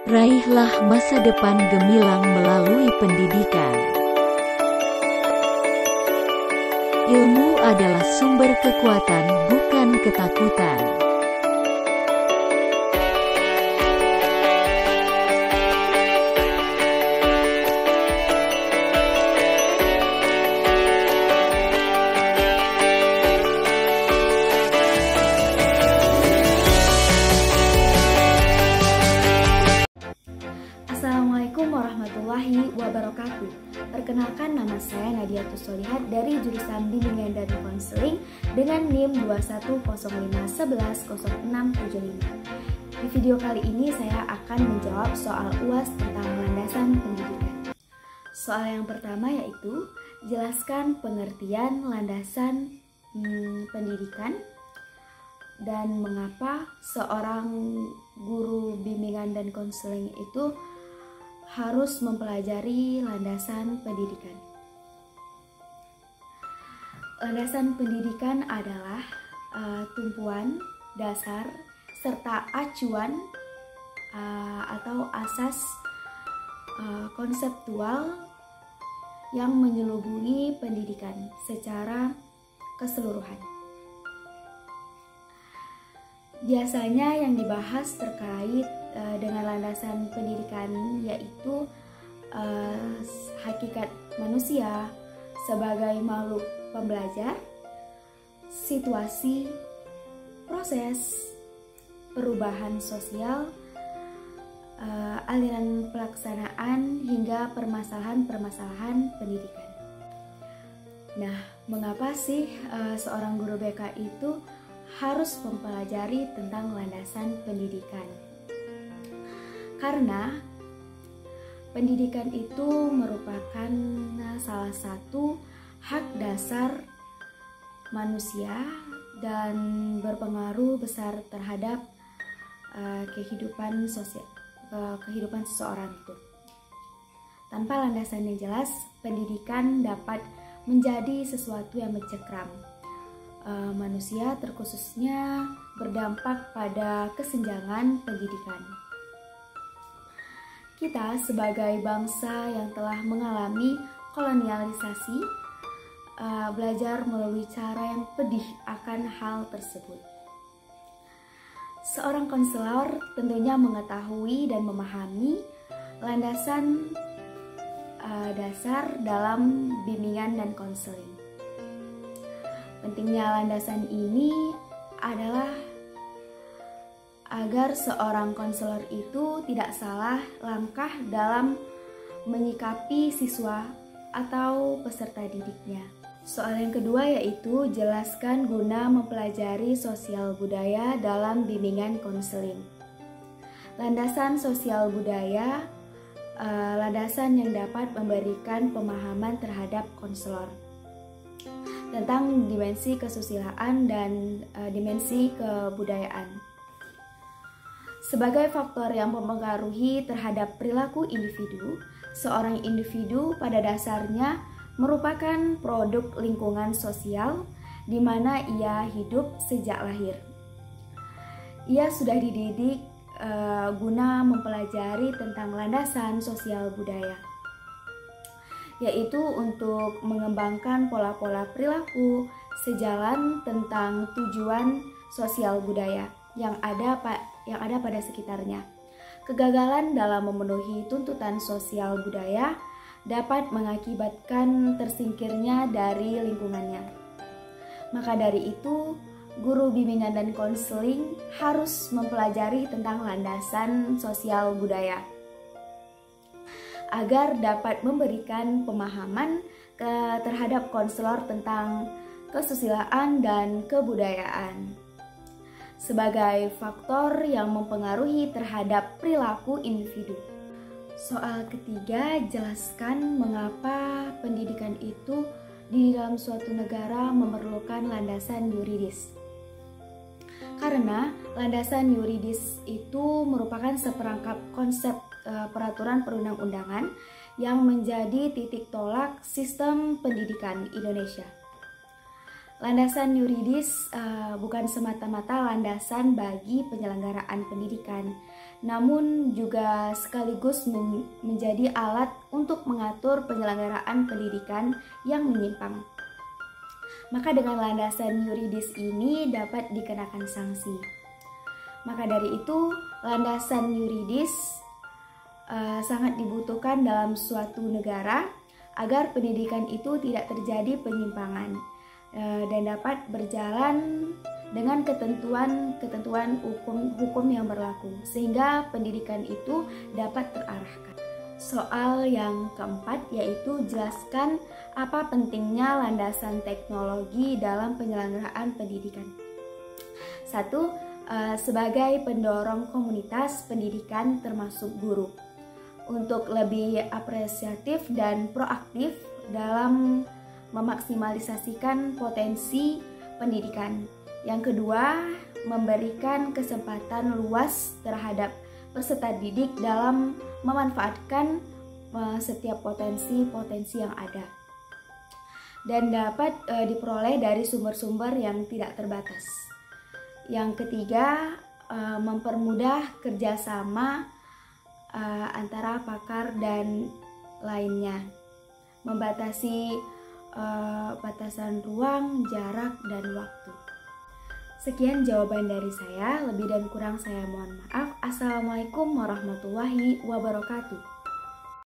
Raihlah masa depan gemilang melalui pendidikan. Ilmu adalah sumber kekuatan, bukan ketakutan. Assalamualaikum warahmatullahi wabarakatuh. Perkenalkan, nama saya Nadia Tussolihat dari jurusan Bimbingan dan Konseling dengan NIM 2105110675. Di video kali ini saya akan menjawab soal UAS tentang landasan pendidikan. Soal yang pertama yaitu jelaskan pengertian landasan pendidikan dan mengapa seorang guru bimbingan dan konseling itu harus mempelajari landasan pendidikan. Landasan pendidikan adalah tumpuan, dasar, serta acuan atau asas konseptual yang menyelubungi pendidikan secara keseluruhan. Biasanya yang dibahas terkait dengan landasan pendidikan yaitu hakikat manusia sebagai makhluk pembelajar, situasi, proses, perubahan sosial, aliran pelaksanaan hingga permasalahan-permasalahan pendidikan. Nah, mengapa sih seorang guru BK itu harus mempelajari tentang landasan pendidikan? Karena pendidikan itu merupakan salah satu hak dasar manusia dan berpengaruh besar terhadap kehidupan seseorang itu. Tanpa landasan yang jelas, pendidikan dapat menjadi sesuatu yang mencekram manusia, terkhususnya berdampak pada kesenjangan pendidikan. Kita sebagai bangsa yang telah mengalami kolonialisasi belajar melalui cara yang pedih akan hal tersebut. Seorang konselor tentunya mengetahui dan memahami landasan dasar dalam bimbingan dan konseling. Pentingnya landasan ini adalah agar seorang konselor itu tidak salah langkah dalam menyikapi siswa atau peserta didiknya. Soal yang kedua yaitu jelaskan guna mempelajari sosial budaya dalam bimbingan konseling. Landasan sosial budaya, landasan yang dapat memberikan pemahaman terhadap konselor tentang dimensi kesusilaan dan dimensi kebudayaan sebagai faktor yang mempengaruhi terhadap perilaku individu. Seorang individu pada dasarnya merupakan produk lingkungan sosial di mana ia hidup sejak lahir. Ia sudah dididik guna mempelajari tentang landasan sosial budaya, yaitu untuk mengembangkan pola-pola perilaku sejalan tentang tujuan sosial budaya yang ada pada sekitarnya. Kegagalan dalam memenuhi tuntutan sosial budaya dapat mengakibatkan tersingkirnya dari lingkungannya. Maka dari itu, guru bimbingan dan konseling harus mempelajari tentang landasan sosial budaya agar dapat memberikan pemahaman terhadap konselor tentang kesusilaan dan kebudayaan sebagai faktor yang mempengaruhi terhadap perilaku individu. Soal ketiga, jelaskan mengapa pendidikan itu di dalam suatu negara memerlukan landasan yuridis. Karena landasan yuridis itu merupakan seperangkap konsep peraturan perundang-undangan yang menjadi titik tolak sistem pendidikan Indonesia. Landasan yuridis bukan semata-mata landasan bagi penyelenggaraan pendidikan, namun juga sekaligus menjadi alat untuk mengatur penyelenggaraan pendidikan yang menyimpang. Maka dengan landasan yuridis ini dapat dikenakan sanksi. Maka dari itu, landasan yuridis sangat dibutuhkan dalam suatu negara agar pendidikan itu tidak terjadi penyimpangan dan dapat berjalan dengan ketentuan hukum yang berlaku, sehingga pendidikan itu dapat terarahkan. Soal yang keempat yaitu jelaskan apa pentingnya landasan teknologi dalam penyelenggaraan pendidikan. 1. Sebagai pendorong komunitas pendidikan termasuk guru, untuk lebih apresiatif dan proaktif dalam memaksimalisasikan potensi pendidikan. Yang kedua, memberikan kesempatan luas terhadap peserta didik dalam memanfaatkan setiap potensi yang ada dan dapat diperoleh dari sumber-sumber yang tidak terbatas. Yang ketiga, mempermudah kerjasama antara pakar dan lainnya, membatasi batasan ruang, jarak, dan waktu. Sekian jawaban dari saya, lebih dan kurang saya mohon maaf. Assalamualaikum warahmatullahi wabarakatuh.